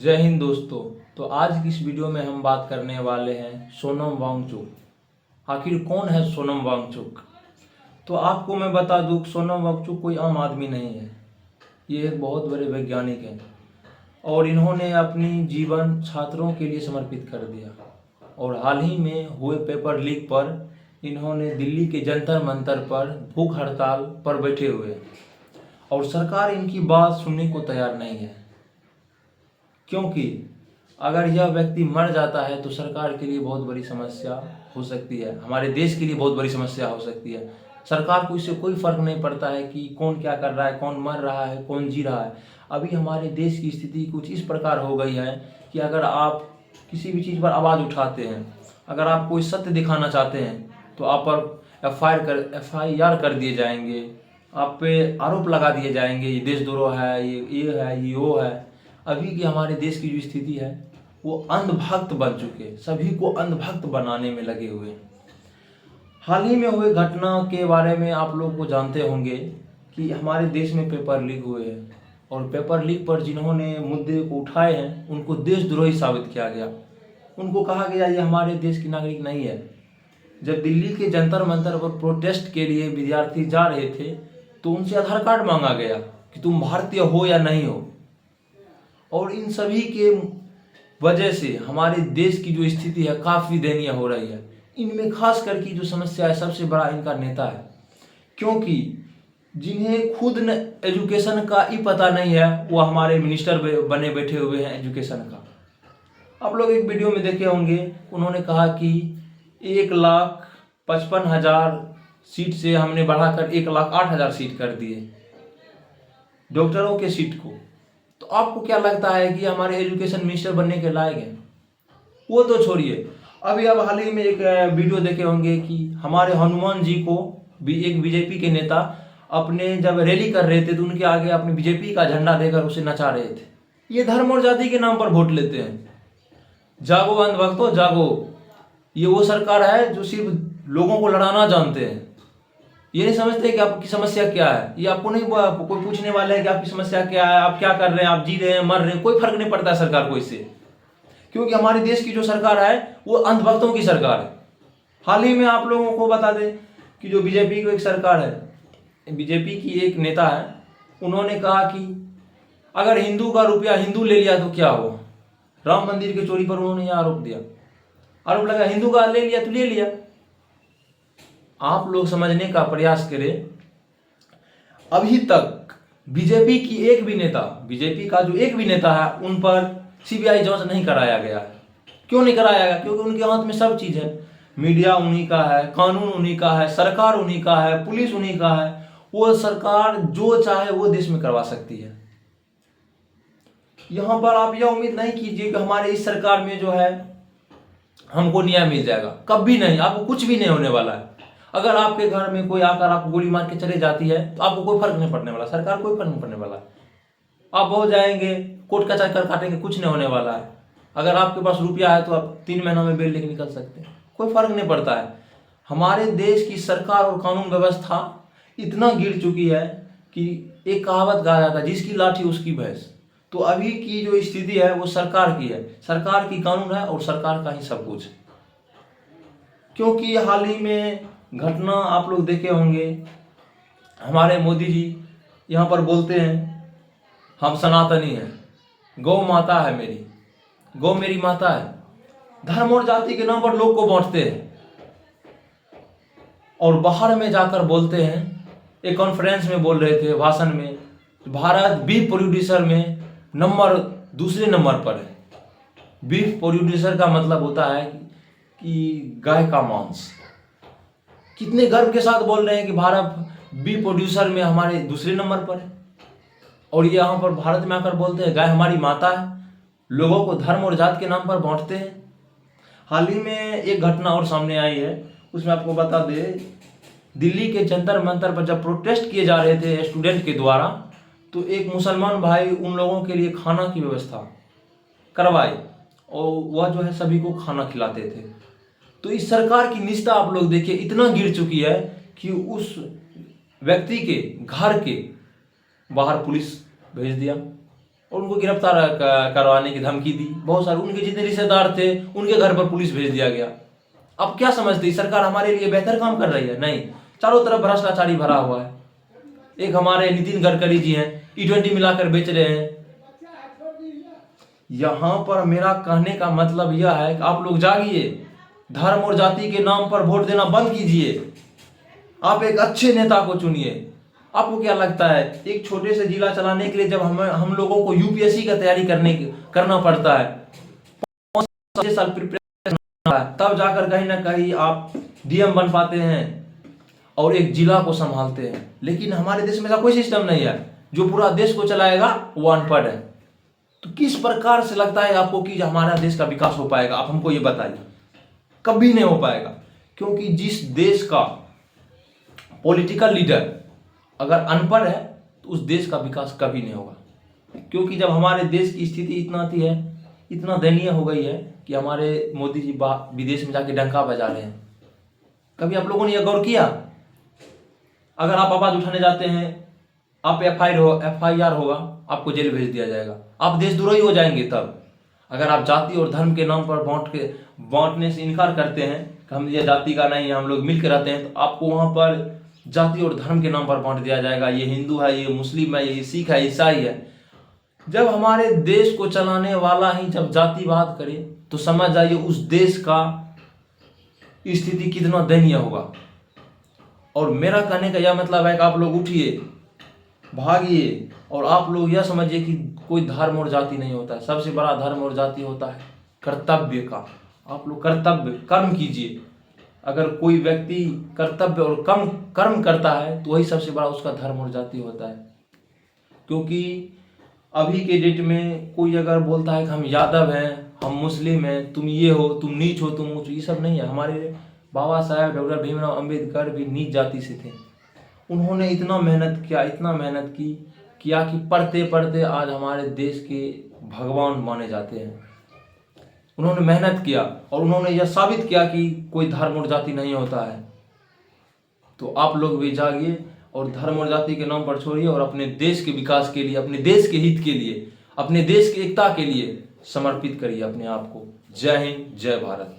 जय हिंद दोस्तों। तो आज की इस वीडियो में हम बात करने वाले हैं सोनम वांगचुक। आखिर कौन है सोनम वांगचुक? तो आपको मैं बता दूं, सोनम वांगचुक कोई आम आदमी नहीं है। ये एक बहुत बड़े वैज्ञानिक हैं और इन्होंने अपनी जीवन छात्रों के लिए समर्पित कर दिया। और हाल ही में हुए पेपर लीक पर इन्होंने दिल्ली के जंतर मंतर पर भूख हड़ताल पर बैठे हुए हैं और सरकार इनकी बात सुनने को तैयार नहीं है। क्योंकि अगर यह व्यक्ति मर जाता है तो सरकार के लिए बहुत बड़ी समस्या हो सकती है, हमारे देश के लिए बहुत बड़ी समस्या हो सकती है। सरकार को इससे कोई फर्क नहीं पड़ता है कि कौन क्या कर रहा है, कौन मर रहा है, कौन जी रहा है। अभी हमारे देश की स्थिति कुछ इस प्रकार हो गई है कि अगर आप किसी भी चीज़ पर आवाज़ उठाते हैं, अगर आप कोई सत्य दिखाना चाहते हैं तो आप पर एफ.आई.आर. कर दिए जाएंगे, आप पे आरोप लगा दिए जाएंगे, ये देशद्रोह है, ये है, ये वो है। अभी की हमारे देश की जो स्थिति है वो अंधभक्त बन चुके, सभी को अंधभक्त बनाने में लगे हुए हैं। हाल ही में हुए घटना के बारे में आप लोग को जानते होंगे कि हमारे देश में पेपर लीक हुए हैं और पेपर लीक पर जिन्होंने मुद्दे को उठाए हैं उनको देशद्रोही साबित किया गया। उनको कहा गया ये हमारे देश की नागरिक नहीं है। जब दिल्ली के जंतर मंतर पर प्रोटेस्ट के लिए विद्यार्थी जा रहे थे तो उनसे आधार कार्ड मांगा गया कि तुम भारतीय हो या नहीं हो। और इन सभी के वजह से हमारे देश की जो स्थिति है काफ़ी दयनीय हो रही है। इनमें खास करके जो समस्या है सबसे बड़ा इनका नेता है, क्योंकि जिन्हें खुद एजुकेशन का ही पता नहीं है वो हमारे मिनिस्टर बने बैठे हुए हैं एजुकेशन का। आप लोग एक वीडियो में देखे होंगे, उन्होंने कहा कि 1,55,000 सीट से हमने बढ़ाकर 1,08,000 सीट कर दिए डॉक्टरों के सीट को। तो आपको क्या लगता है कि हमारे एजुकेशन मिनिस्टर बनने के लायक हैं? वो तो छोड़िए, अभी आप हाल ही में एक वीडियो देखे होंगे कि हमारे हनुमान जी को भी एक बीजेपी के नेता अपने जब रैली कर रहे थे तो उनके आगे अपने बीजेपी का झंडा देकर उसे नचा रहे थे। ये धर्म और जाति के नाम पर वोट लेते हैं। जागो अंधभक्तों जागो, ये वो सरकार है जो सिर्फ लोगों को लड़ाना जानते हैं। ये नहीं समझते कि आपकी समस्या क्या है। ये आपको नहीं कोई पूछने वाला है कि आपकी समस्या क्या है, आप क्या कर रहे हैं, आप जी रहे हैं, मर रहे हैं, कोई फर्क नहीं पड़ता है सरकार को इससे। क्योंकि हमारे देश की जो सरकार है वो अंधभक्तों की सरकार है। हाल ही में आप लोगों को बता दें कि जो बीजेपी की एक सरकार है, बीजेपी की एक नेता है, उन्होंने कहा कि अगर हिंदू का रुपया हिंदू ले लिया तो क्या हुआ। राम मंदिर की चोरी पर उन्होंने यह आरोप दिया, आरोप लगा हिंदू का ले लिया तो ले लिया। आप लोग समझने का प्रयास करें, अभी तक बीजेपी की एक भी नेता, बीजेपी का जो एक भी नेता है उन पर सीबीआई जांच नहीं कराया गया है। क्यों नहीं कराया गया? क्योंकि उनके हाथ में सब चीज है। मीडिया उन्हीं का है, कानून उन्हीं का है, सरकार उन्हीं का है, पुलिस उन्हीं का है। वो सरकार जो चाहे वो देश में करवा सकती है। यहां पर आप यह उम्मीद नहीं कीजिए कि हमारे इस सरकार में जो है हमको न्याय मिल जाएगा, कभी नहीं। आपको कुछ भी नहीं होने वाला है। अगर आपके घर में कोई आकर आपको गोली मार के चले जाती है तो आपको कोई फर्क नहीं पड़ने वाला, सरकार कोई फर्क नहीं पड़ने वाला। आप हो जाएंगे, कोर्ट का चक्कर काटेंगे, कुछ नहीं होने वाला है। अगर आपके पास रुपया है तो आप 3 महीनों में बेल लेके निकल सकते हैं, कोई फर्क नहीं पड़ता है। हमारे देश की सरकार और कानून व्यवस्था इतना गिर चुकी है कि एक कहावत कहा जाता है, जिसकी लाठी उसकी भैंस। तो अभी की जो स्थिति है वो सरकार की है, सरकार की कानून है और सरकार का ही सब कुछ। क्योंकि हाल ही में घटना आप लोग देखे होंगे, हमारे मोदी जी यहाँ पर बोलते हैं हम सनातनी हैं, गौ माता है मेरी, गौ मेरी माता है। धर्म और जाति के नाम पर लोग को बांटते हैं और बाहर में जाकर बोलते हैं। एक कॉन्फ्रेंस में बोल रहे थे, भाषण में, भारत बीफ प्रोड्यूसर में दूसरे नंबर पर है। बीफ प्रोड्यूसर का मतलब होता है कि गाय का मांस। कितने गर्व के साथ बोल रहे हैं कि भारत बीफ प्रोड्यूसर में हमारे दूसरे नंबर पर है। और ये यहाँ पर भारत में आकर बोलते हैं गाय हमारी माता है। लोगों को धर्म और जात के नाम पर बांटते हैं। हाल ही में एक घटना और सामने आई है, उसमें आपको बता दे, दिल्ली के जंतर मंतर पर जब प्रोटेस्ट किए जा रहे थे स्टूडेंट के द्वारा, तो एक मुसलमान भाई उन लोगों के लिए खाना की व्यवस्था करवाई और वह जो है सभी को खाना खिलाते थे। तो इस सरकार की निष्ठा आप लोग देखिए इतना गिर चुकी है कि उस व्यक्ति के घर के बाहर पुलिस भेज दिया। और उनको गिरफ्तार करवाने की धमकी दी। बहुत सारे उनके जितने रिश्तेदार थे उनके घर पर पुलिस भेज दिया गया। अब क्या समझते सरकार हमारे लिए बेहतर काम कर रही है? नहीं, चारों तरफ भ्रष्टाचारी भरा हुआ है। एक हमारे नितिन गडकरी जी हैं, E20 मिलाकर बेच रहे हैं। यहां पर मेरा कहने का मतलब यह है कि आप लोग जागिए, धर्म और जाति के नाम पर वोट देना बंद कीजिए। आप एक अच्छे नेता को चुनिए। आपको क्या लगता है एक छोटे से जिला चलाने के लिए जब हम लोगों को यूपीएससी का तैयारी करना पड़ता है, 5 साल प्रिपरेशन करना है, तब जाकर कहीं ना कहीं आप डीएम बन पाते हैं और एक जिला को संभालते हैं। लेकिन हमारे देश में ऐसा कोई सिस्टम नहीं है। जो पूरा देश को चलाएगा वो अनपढ़ है। तो किस प्रकार से लगता है आपको कि हमारा देश का विकास हो पाएगा? आप हमको ये बताइए। कभी नहीं हो पाएगा, क्योंकि जिस देश का पॉलिटिकल लीडर अगर अनपढ़ है तो उस देश का विकास कभी नहीं होगा। क्योंकि जब हमारे देश की स्थिति इतना दयनीय हो गई है कि हमारे मोदी जी विदेश में जाके डंका बजा रहे हैं। कभी आप लोगों ने यह गौर किया? अगर आप आवाज उठाने जाते हैं, आप FIR होगा, आपको जेल भेज दिया जाएगा, आप देशद्रोही हो जाएंगे। तब अगर आप जाति और धर्म के नाम पर बांटने से इनकार करते हैं कि हम ये जाति का नहीं है, हम लोग मिलकर रहते हैं, तो आपको वहां पर जाति और धर्म के नाम पर बांट दिया जाएगा। ये हिंदू है, ये मुस्लिम है, ये सिख है, ईसाई है। जब हमारे देश को चलाने वाला ही जब जातिवाद करे तो समझ जाइए उस देश का स्थिति कितना दयनीय होगा। और मेरा कहने का यह मतलब है कि आप लोग उठिए, भागिए, और आप लोग यह समझिए कि कोई धर्म और जाति नहीं होता है। सबसे बड़ा धर्म और जाति होता है कर्तव्य का। आप लोग कर्म कीजिए। अगर कोई व्यक्ति कर्तव्य और कर्म करता है तो वही सबसे बड़ा उसका धर्म और जाति होता है। क्योंकि अभी के डेट में कोई अगर बोलता है कि हम यादव हैं, हम मुस्लिम हैं, तुम ये हो, तुम नीच हो, तुम ऊंच, ये सब नहीं है। हमारे बाबा साहेब डॉक्टर भीमराव अंबेडकर भी नीच जाति से थे। उन्होंने इतना मेहनत किया कि पढ़ते पढ़ते आज हमारे देश के भगवान माने जाते हैं। उन्होंने मेहनत किया और उन्होंने यह साबित किया कि कोई धर्म और जाति नहीं होता है। तो आप लोग भी जागिए और धर्म और जाति के नाम पर छोड़िए और अपने देश के विकास के लिए, अपने देश के हित के लिए, अपने देश की एकता के लिए समर्पित करिए अपने आप को। जय हिंद, जय भारत।